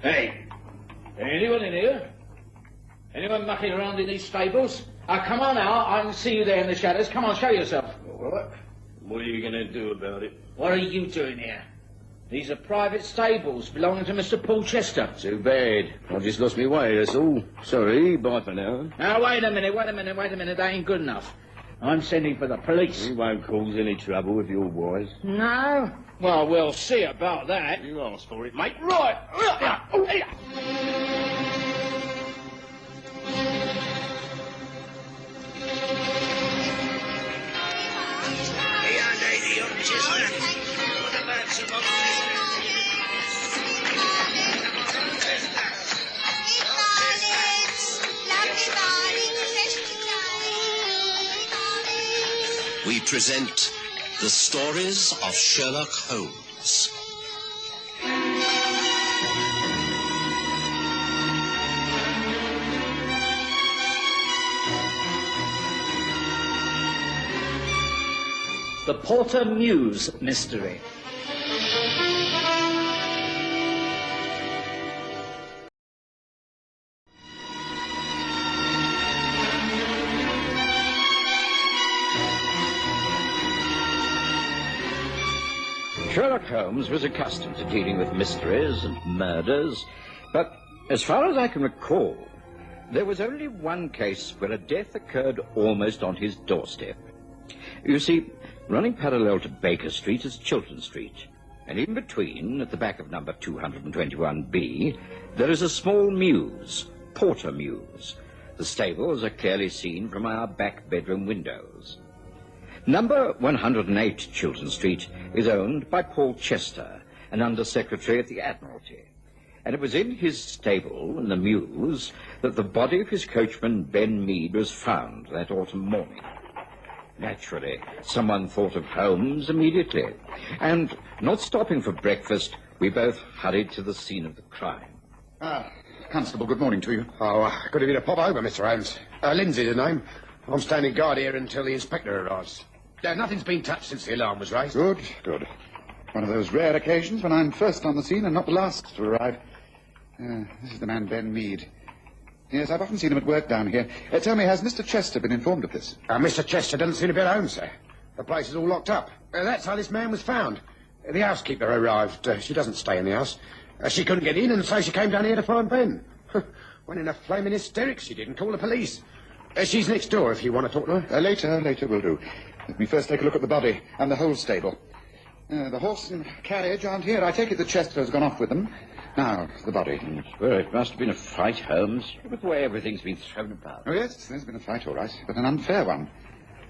Hey, anyone in here? Anyone mucking around in these stables? Come on out, I can see you there in the shadows. Come on, show yourself. All right. What are you going to do about it? What are you doing here? These are private stables belonging to Mr. Paul Chester. Too bad. I've just lost my way, that's all. Sorry, bye for now. Now, wait a minute. That ain't good enough. I'm sending for the police. You won't cause any trouble if you're wise. No? Well, we'll see about that. You asked for it, mate. Right. We present the stories of Sherlock Holmes. The Porter Mews Mystery. Sherlock Holmes was accustomed to dealing with mysteries and murders, but as far as I can recall, there was only one case where a death occurred almost on his doorstep. You see, running parallel to Baker Street is Chiltern Street, and in between, at the back of number 221B, there is a small mews, Porter Mews. The stables are clearly seen from our back bedroom windows. Number 108 Chiltern Street is owned by Paul Chester, an Under-Secretary at the Admiralty. And it was in his stable, in the mews, that the body of his coachman, Ben Mead, was found that autumn morning. Naturally, someone thought of Holmes immediately. And, not stopping for breakfast, we both hurried to the scene of the crime. Constable, good morning to you. Oh, good of you to pop over, Mr. Holmes. Lindsay's the name. I'm standing guard here until the inspector arrives. Nothing's been touched since the alarm was raised. Good, good. One of those rare occasions when I'm first on the scene and not the last to arrive. This is the man, Ben Mead. Yes, I've often seen him at work down here. Tell me, has Mr. Chester been informed of this? Mr. Chester doesn't seem to be at home, sir. The place is all locked up. That's how this man was found. The housekeeper arrived. She doesn't stay in the house. She couldn't get in, and so she came down here to find Ben. Went in a flaming hysterics, she did, and called the police. She's next door if you want to talk to her. Later will do. Let me first take a look at the body and the whole stable. The horse and carriage aren't here. I take it that Chester has gone off with them. Now, the body. Well, it must have been a fight, Holmes. Look at the way everything's been thrown about. Oh, yes, there's been a fight, all right, but an unfair one.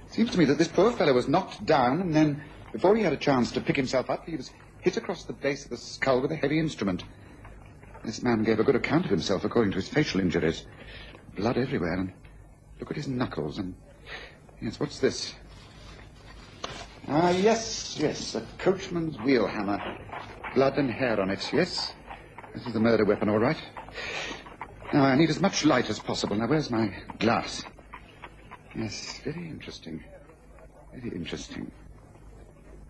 It seems to me that this poor fellow was knocked down, and then, before he had a chance to pick himself up, he was hit across the base of the skull with a heavy instrument. This man gave a good account of himself, according to his facial injuries. Blood everywhere, and look at his knuckles, and... Yes, what's this? Yes, a coachman's wheel hammer. Blood and hair on it, yes. This is the murder weapon, all right. Now, I need as much light as possible. Now, where's my glass? Yes, very interesting. Very interesting.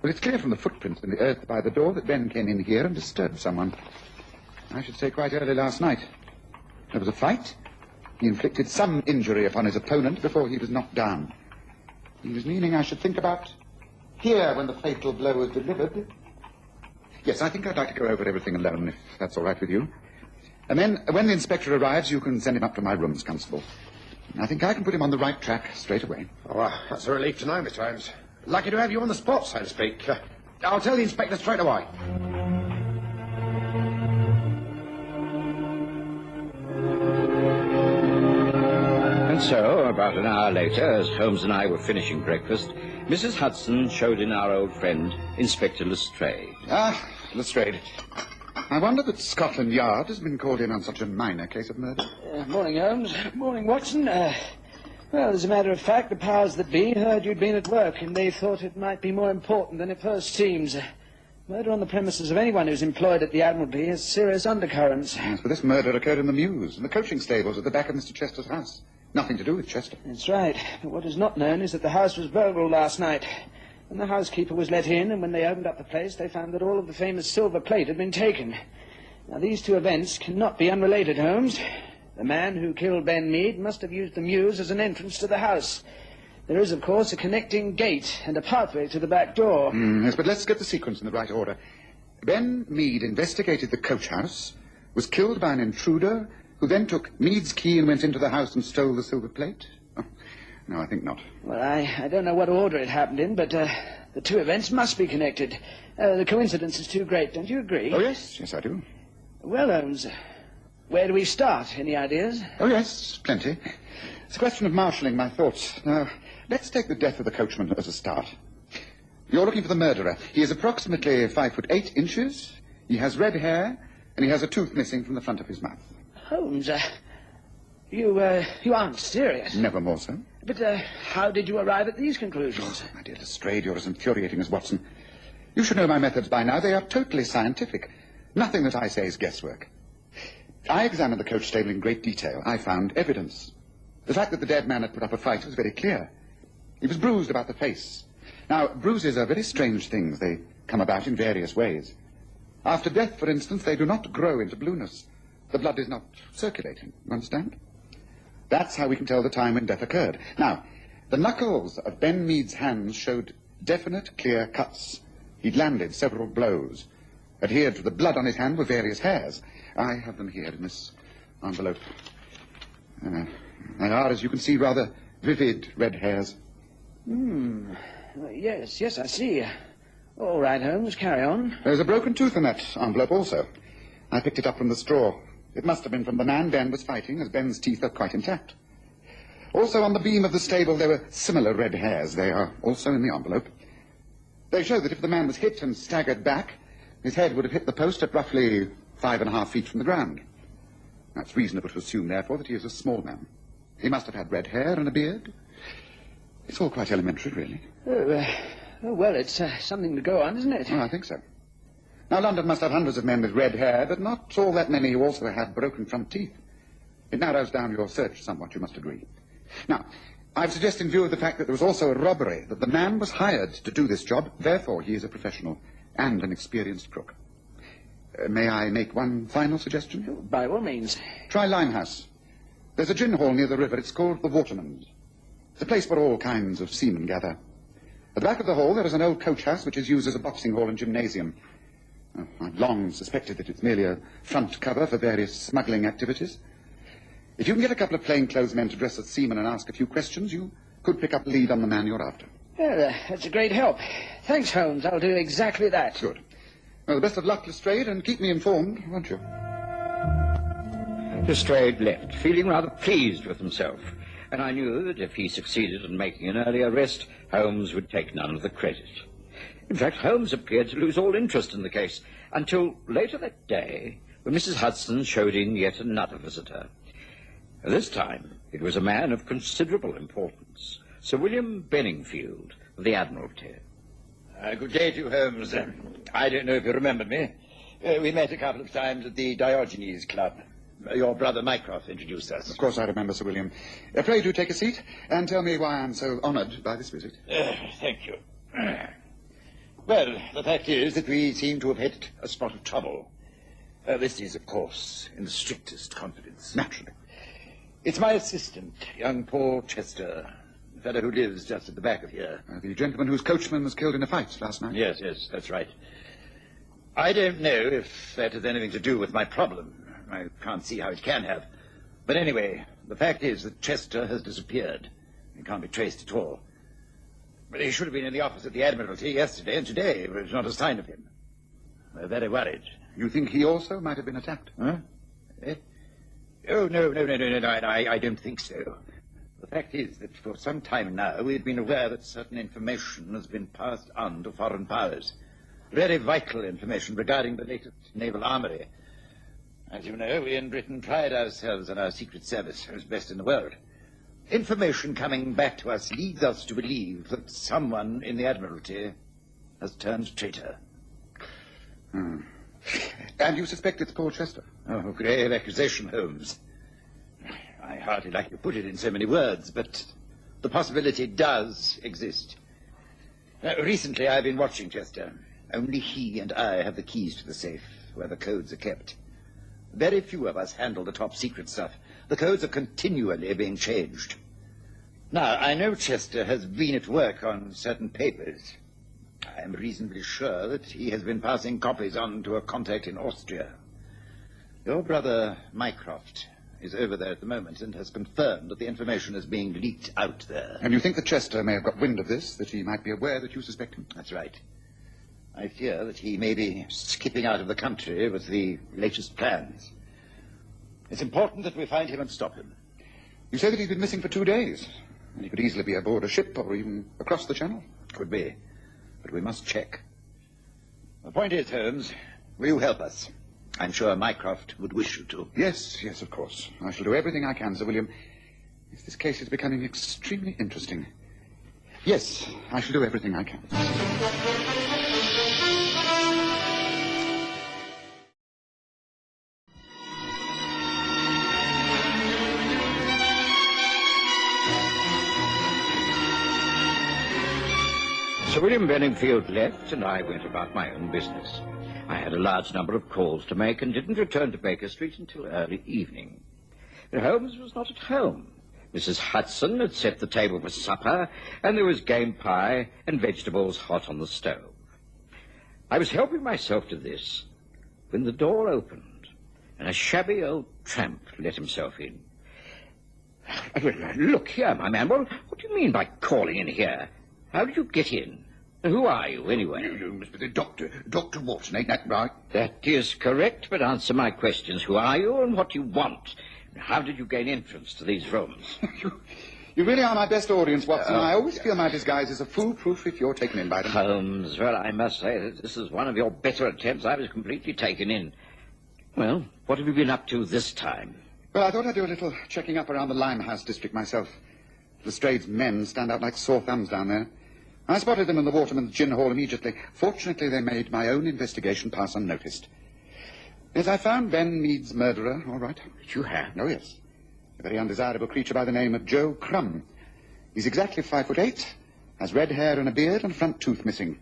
Well, it's clear from the footprints in the earth by the door that Ben came in here and disturbed someone. I should say quite early last night. There was a fight. He inflicted some injury upon his opponent before he was knocked down. He was kneeling, I should think, about here when the fatal blow was delivered. Yes, I think I'd like to go over everything alone, if that's all right with you. And then, when the inspector arrives, you can send him up to my rooms, Constable. I think I can put him on the right track straight away. Oh, that's a relief to know, Mr. Holmes. Lucky to have you on the spot, so to speak. I'll tell the inspector straight away. And so, about an hour later, as Holmes and I were finishing breakfast, Mrs. Hudson showed in our old friend, Inspector Lestrade. Lestrade. I wonder that Scotland Yard has been called in on such a minor case of murder. Morning, Holmes. Morning, Watson. Well, as a matter of fact, the powers that be heard you'd been at work, and they thought it might be more important than it first seems. Murder on the premises of anyone who's employed at the Admiralty has serious undercurrents. Yes, but this murder occurred in the mews, in the coaching stables at the back of Mr. Chester's house. Nothing to do with Chester. That's right. But what is not known is that the house was burgled last night. And the housekeeper was let in, and when they opened up the place, they found that all of the famous silver plate had been taken. Now, these two events cannot be unrelated, Holmes. The man who killed Ben Mead must have used the mews as an entrance to the house. There is, of course, a connecting gate and a pathway to the back door. Yes, but let's get the sequence in the right order. Ben Mead investigated the coach house, was killed by an intruder, who then took Mead's key and went into the house and stole the silver plate? Oh, no, I think not. Well, I don't know what order it happened in, but the two events must be connected. The coincidence is too great, don't you agree? Oh, yes. Yes, I do. Well, Holmes, where do we start? Any ideas? Oh, yes, plenty. It's a question of marshalling my thoughts. Now, let's take the death of the coachman as a start. You're looking for the murderer. He is approximately 5'8". He has red hair, and he has a tooth missing from the front of his mouth. Holmes, you aren't serious. Never more so. But how did you arrive at these conclusions? My dear Lestrade, you're as infuriating as Watson. You should know my methods by now. They are totally scientific. Nothing that I say is guesswork. I examined the coach stable in great detail. I found evidence. The fact that the dead man had put up a fight was very clear. He was bruised about the face. Now, bruises are very strange things. They come about in various ways. After death, for instance, they do not grow into blueness. The blood is not circulating. You understand? That's how we can tell the time when death occurred. Now, the knuckles of Ben Mead's hands showed definite, clear cuts. He'd landed several blows. Adhered to the blood on his hand were various hairs. I have them here in this envelope. They are, as you can see, rather vivid red hairs. Yes, I see. All right, Holmes, carry on. There's a broken tooth in that envelope also. I picked it up from the straw. It must have been from the man Ben was fighting, as Ben's teeth are quite intact. Also, on the beam of the stable, there were similar red hairs. They are also in the envelope. They show that if the man was hit and staggered back, his head would have hit the post at roughly 5.5 feet from the ground. Now, it's reasonable to assume, therefore, that he is a small man. He must have had red hair and a beard. It's all quite elementary, really. Well, it's something to go on, isn't it? Oh, I think so. Now, London must have hundreds of men with red hair, but not all that many who also had broken front teeth. It narrows down your search somewhat, you must agree. Now, I've suggested in view of the fact that there was also a robbery, that the man was hired to do this job, therefore he is a professional and an experienced crook. May I make one final suggestion? By all means. Try Limehouse. There's a gin hall near the river. It's called the Waterman's. It's a place where all kinds of seamen gather. At the back of the hall, there is an old coach house which is used as a boxing hall and gymnasium. I've long suspected that it's merely a front cover for various smuggling activities. If you can get a couple of plainclothes men to dress as seamen and ask a few questions, you could pick up a lead on the man you're after. Well, that's a great help. Thanks, Holmes. I'll do exactly that. Good. Well, the best of luck, Lestrade, and keep me informed, won't you? Lestrade left, feeling rather pleased with himself, and I knew that if he succeeded in making an early arrest, Holmes would take none of the credit. In fact, Holmes appeared to lose all interest in the case, until later that day, when Mrs. Hudson showed in yet another visitor. This time, it was a man of considerable importance, Sir William Benningfield of the Admiralty. Good day to you, Holmes. I don't know if you remember me. We met a couple of times at the Diogenes Club. Your brother Mycroft introduced us. Of course I remember, Sir William. Pray do take a seat and tell me why I'm so honoured by this visit. Thank you. Well, the fact is that we seem to have hit a spot of trouble. This is, of course, in the strictest confidence. Naturally. It's my assistant, young Paul Chester, the fellow who lives just at the back of here. The gentleman whose coachman was killed in a fight last night? Yes, that's right. I don't know if that has anything to do with my problem. I can't see how it can have. But anyway, the fact is that Chester has disappeared. He can't be traced at all. But he should have been in the office at the Admiralty yesterday, and today there is not a sign of him. We're very worried. You think he also might have been attacked? Huh? Oh, no, I don't think so. The fact is that for some time now we've been aware that certain information has been passed on to foreign powers. Very vital information regarding the latest naval armory. As you know, we in Britain pride ourselves on our secret service as best in the world. Information coming back to us leads us to believe that someone in the Admiralty has turned traitor. And you suspect it's Paul Chester? Oh, grave accusation, Holmes. I hardly like to put it in so many words, but the possibility does exist. Recently, I've been watching Chester. Only he and I have the keys to the safe where the codes are kept. Very few of us handle the top secret stuff. The codes are continually being changed. Now, I know Chester has been at work on certain papers. I am reasonably sure that he has been passing copies on to a contact in Austria. Your brother, Mycroft, is over there at the moment and has confirmed that the information is being leaked out there. And you think that Chester may have got wind of this, that he might be aware that you suspect him? That's right. I fear that he may be skipping out of the country with the latest plans. It's important that we find him and stop him. You say that he's been missing for 2 days. And he could easily be aboard a ship or even across the channel. Could be. But we must check. The point is, Holmes, will you help us? I'm sure Mycroft would wish you to. Yes, yes, of course. I shall do everything I can, Sir William. Yes, this case is becoming extremely interesting. Yes, I shall do everything I can. Sir William Benningfield left, and I went about my own business. I had a large number of calls to make and didn't return to Baker Street until early evening. But Holmes was not at home. Mrs. Hudson had set the table for supper, and there was game pie and vegetables hot on the stove. I was helping myself to this when the door opened, and a shabby old tramp let himself in. Look here, my man. Well, what do you mean by calling in here? How did you get in? Who are you, anyway? You must be the doctor. Dr. Watson, ain't that right? That is correct, but answer my questions. Who are you and what do you want? How did you gain entrance to these rooms? You really are my best audience, Watson. I always feel my disguise is a foolproof if you're taken in by them. Holmes, well, I must say that this is one of your better attempts. I was completely taken in. Well, what have you been up to this time? Well, I thought I'd do a little checking up around the Limehouse district myself. Lestrade's men stand out like sore thumbs down there. I spotted them in the Waterman's Gin Hall immediately. Fortunately, they made my own investigation pass unnoticed. Yes, I found Ben Mead's murderer, all right. You have? Oh, yes. A very undesirable creature by the name of Joe Crumb. He's exactly 5'8", has red hair and a beard and a front tooth missing.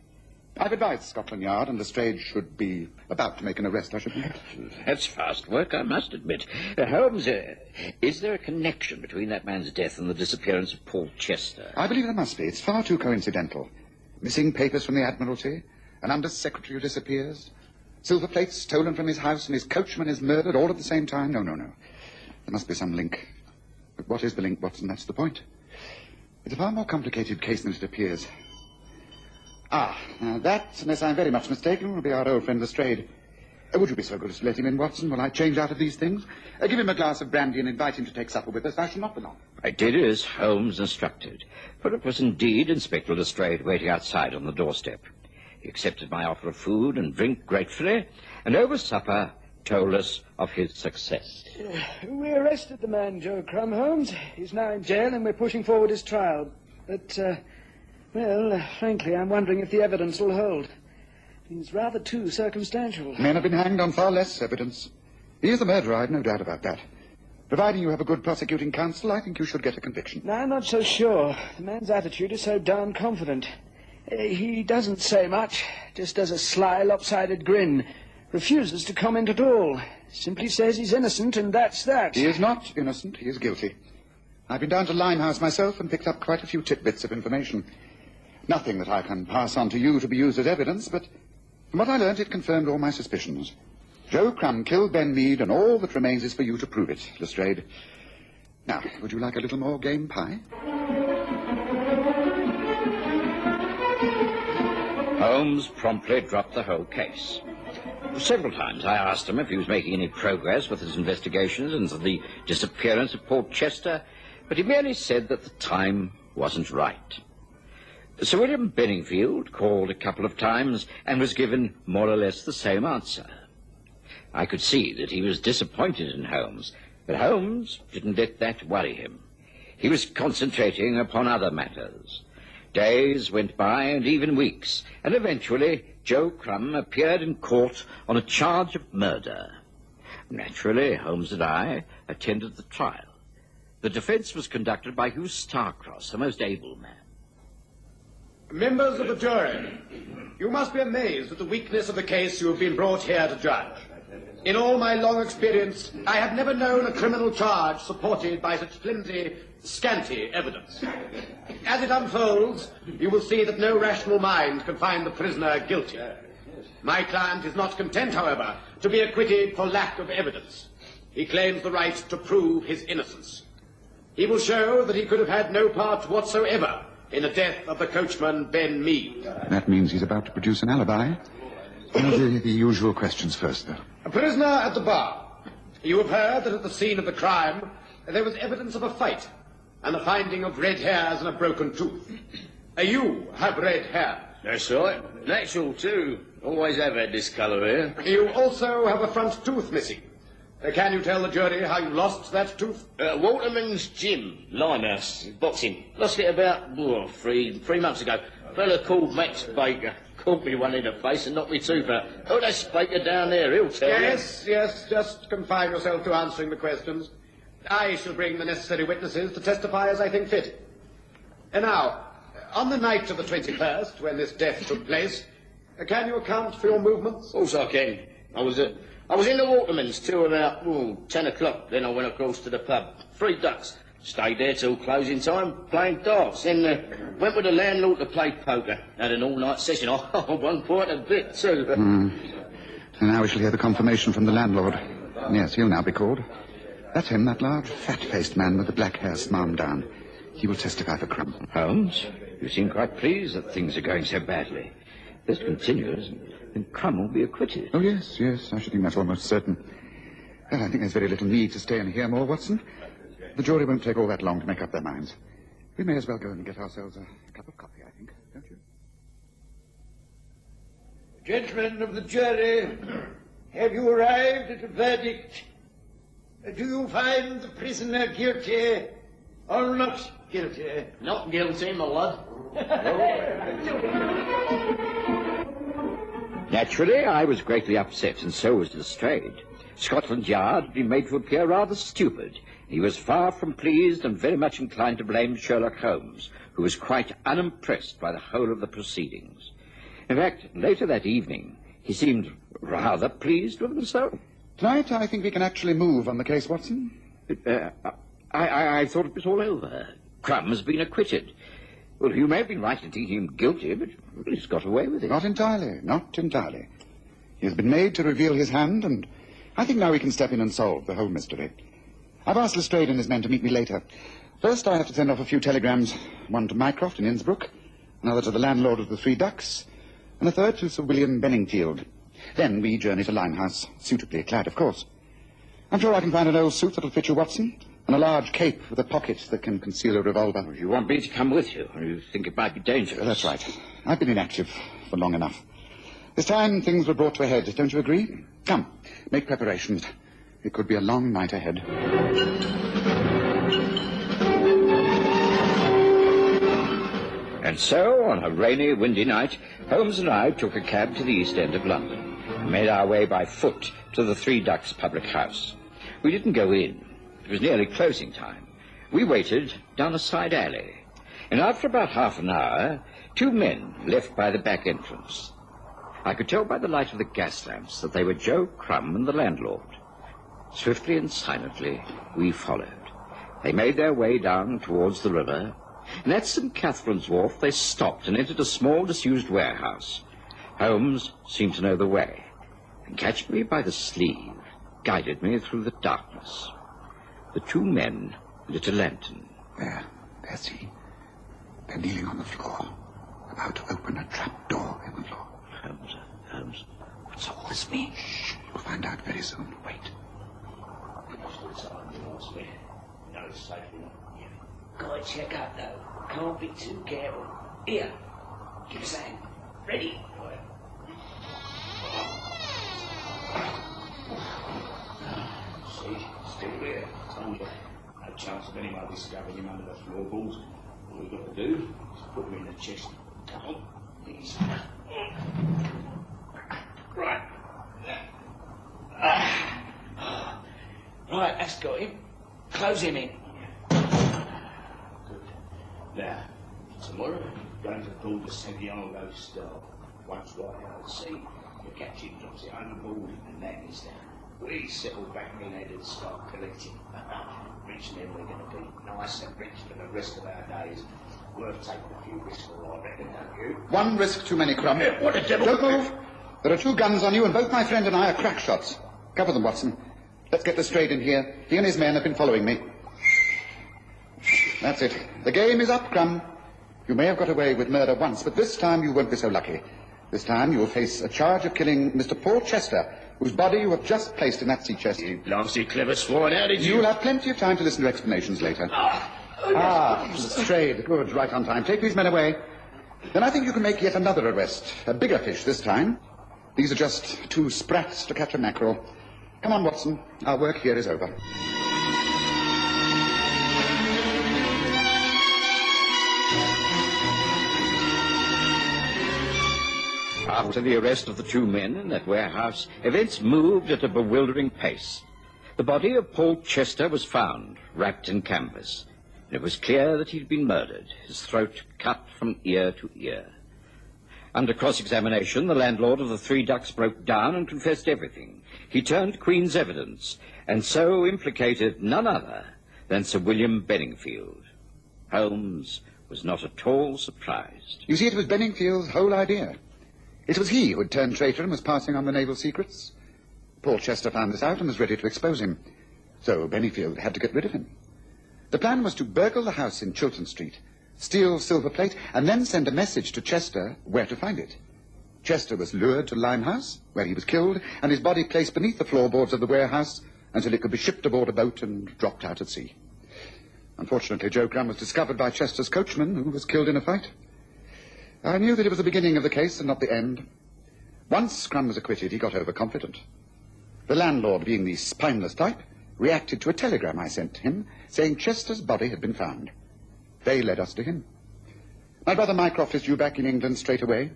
I've advised Scotland Yard, and Lestrade should be about to make an arrest, I should think. That's fast work, I must admit. Holmes, is there a connection between that man's death and the disappearance of Paul Chester? I believe there must be. It's far too coincidental. Missing papers from the Admiralty, an Under-Secretary who disappears, silver plates stolen from his house, and his coachman is murdered all at the same time. No. There must be some link. But what is the link, Watson? That's the point. It's a far more complicated case than it appears. Now that, unless I'm very much mistaken, will be our old friend Lestrade. Would you be so good as to let him in, Watson, while I change out of these things? Give him a glass of brandy and invite him to take supper with us. I shall not be long. I did as Holmes instructed, for it was indeed Inspector Lestrade waiting outside on the doorstep. He accepted my offer of food and drink gratefully, and over supper told us of his success. We arrested the man, Joe Crumb, Holmes. He's now in jail, and we're pushing forward his trial. But, frankly, I'm wondering if the evidence will hold. He's rather too circumstantial. Men have been hanged on far less evidence. He is the murderer, I've no doubt about that. Providing you have a good prosecuting counsel, I think you should get a conviction. No, I'm not so sure. The man's attitude is so darn confident. He doesn't say much, just does a sly, lopsided grin. Refuses to comment at all. Simply says he's innocent, and that's that. He is not innocent. He is guilty. I've been down to Limehouse myself and picked up quite a few tidbits of information. Nothing that I can pass on to you to be used as evidence, but from what I learned, it confirmed all my suspicions. Joe Crumb killed Ben Mead, and all that remains is for you to prove it, Lestrade. Now, would you like a little more game pie? Holmes promptly dropped the whole case. Several times I asked him if he was making any progress with his investigations into the disappearance of Paul Chester, but he merely said that the time wasn't right. Sir William Benningfield called a couple of times and was given more or less the same answer. I could see that he was disappointed in Holmes, but Holmes didn't let that worry him. He was concentrating upon other matters. Days went by and even weeks, and eventually Joe Crumb appeared in court on a charge of murder. Naturally, Holmes and I attended the trial. The defense was conducted by Hugh Starcross, a most able man. Members of the jury, you must be amazed at the weakness of the case you have been brought here to judge. In all my long experience, I have never known a criminal charge supported by such flimsy, scanty evidence. As it unfolds, you will see that no rational mind can find the prisoner guilty. My client is not content, however, to be acquitted for lack of evidence. He claims the right to prove his innocence. He will show that he could have had no part whatsoever in the death of the coachman, Ben Mead. That means he's about to produce an alibi. The usual questions first, though. A prisoner at the bar. You have heard that at the scene of the crime there was evidence of a fight and the finding of red hairs and a broken tooth. You have red hair. That's right. Natural, too. Always have had this colour here. You also have a front tooth missing. Can you tell the jury how you lost that tooth? Waterman's gym, Limehouse, boxing. Lost it about 3 months ago. A fella called Max Baker caught me one in the face and knocked me tooth out. Oh, that's Baker down there, he'll tell you. Yes, just confine yourself to answering the questions. I shall bring the necessary witnesses to testify as I think fit. And now, on the night of the 21st, when this death took place, can you account for your movements? Of course I can. I was in the Waterman's till about 10 o'clock. Then I went across to the pub. 3 Ducks. Stayed there till closing time, playing darts. Then went with the landlord to play poker. Had an all-night session. I won quite a bit, too. And now we shall hear the confirmation from the landlord. Yes, he'll now be called. That's him, that large, fat-faced man with the black hair smarmed down. He will testify for Crumb. Holmes, you seem quite pleased that things are going so badly. If this continues, then Crumb will be acquitted. Oh, yes, I should think that's almost certain. Well, I think there's very little need to stay and hear more, Watson. The jury won't take all that long to make up their minds. We may as well go and get ourselves a cup of coffee, I think, don't you? Gentlemen of the jury, have you arrived at a verdict? Do you find the prisoner guilty or not guilty? Not guilty, my lad. Naturally, I was greatly upset, and so was Lestrade. Scotland Yard had been made to appear rather stupid. He was far from pleased and very much inclined to blame Sherlock Holmes, who was quite unimpressed by the whole of the proceedings. In fact, later that evening, he seemed rather pleased with himself. Tonight, I think we can actually move on the case, Watson. I thought it was all over. Crumb has been acquitted. Well, you may have been right in thinking him guilty, but he's got away with it. Not entirely. He has been made to reveal his hand, and I think now we can step in and solve the whole mystery. I've asked Lestrade and his men to meet me later. First, I have to send off a few telegrams, one to Mycroft in Innsbruck, another to the landlord of the 3 Ducks, and a third to Sir William Benningfield. Then we journey to Limehouse, suitably clad, of course. I'm sure I can find an old suit that'll fit you, Watson, and a large cape with a pocket that can conceal a revolver. Well, you want me to come with you, or you think it might be dangerous? That's right. I've been inactive for long enough. This time, things were brought to a head, don't you agree? Come, make preparations. It could be a long night ahead. And so, on a rainy, windy night, Holmes and I took a cab to the East End of London and made our way by foot to the 3 Ducks public house. We didn't go in. It was nearly closing time. We waited down a side alley, and after about half an hour, 2 men left by the back entrance. I could tell by the light of the gas lamps that they were Joe Crumb and the landlord. Swiftly and silently, we followed. They made their way down towards the river, and at St. Catherine's Wharf they stopped and entered a small disused warehouse. Holmes seemed to know the way, and catching me by the sleeve, guided me through the darkness. The 2 men lit a lantern. There's he. They're kneeling on the floor, about to open a trap door in the floor. Holmes, what's all this mean? Shh, you'll find out very soon. Wait. Gotta check out, though. Can't be too careful. Here, give us a hand. Ready? See, still there. Told you. No chance of anyone discovering him under the floorboards. All we've got to do is put him in the chest. Come on. Easy. Right. Right, that's got him. Close him in. Good. Now, tomorrow, going to pull the Santiago star. Once right out at sea, the captain drops it overboard and that is down. We settle back in head and start collecting. Rich men we're going to be. Nice and rich for the rest of our days. Worth taking a few risks for, I reckon, don't you? One risk too many, Crumb. What a devil! Don't move. There are 2 guns on you, and both my friend and I are crack shots. Cover them, Watson. Let's get this straight in here. He and his men have been following me. That's it. The game is up, Crumb. You may have got away with murder once, but this time you won't be so lucky. This time you will face a charge of killing Mr. Paul Chester, whose body you have just placed in that sea chest. You blasted clever swine, how did you... You'll have plenty of time to listen to explanations later. Strayed. Good, right on time. Take these men away. Then I think you can make yet another arrest. A bigger fish this time. These are just 2 sprats to catch a mackerel. Come on, Watson. Our work here is over. After the arrest of the 2 men in that warehouse, events moved at a bewildering pace. The body of Paul Chester was found, wrapped in canvas. It was clear that he'd been murdered, his throat cut from ear to ear. Under cross-examination, the landlord of the 3 Ducks broke down and confessed everything. He turned Queen's evidence, and so implicated none other than Sir William Benningfield. Holmes was not at all surprised. You see, it was Benningfield's whole idea. It was he who had turned traitor and was passing on the naval secrets. Paul Chester found this out and was ready to expose him. So Benningfield had to get rid of him. The plan was to burgle the house in Chiltern Street, steal silver plate, and then send a message to Chester where to find it. Chester was lured to Limehouse, where he was killed, and his body placed beneath the floorboards of the warehouse until it could be shipped aboard a boat and dropped out at sea. Unfortunately, Joe Crumb was discovered by Chester's coachman, who was killed in a fight. I knew that it was the beginning of the case and not the end. Once Crumb was acquitted, he got overconfident. The landlord, being the spineless type, reacted to a telegram I sent him saying Chester's body had been found. They led us to him. My brother Mycroft is due back in England straight away.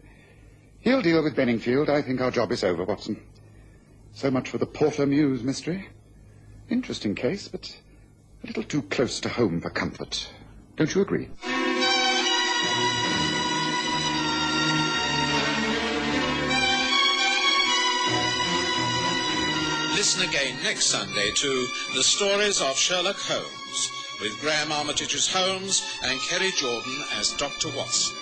He'll deal with Benningfield. I think our job is over, Watson. So much for the Porter Mews mystery. Interesting case, but a little too close to home for comfort. Don't you agree? Listen again next Sunday to The Stories of Sherlock Holmes, with Graham Armitage's Holmes and Kerry Jordan as Dr. Watson.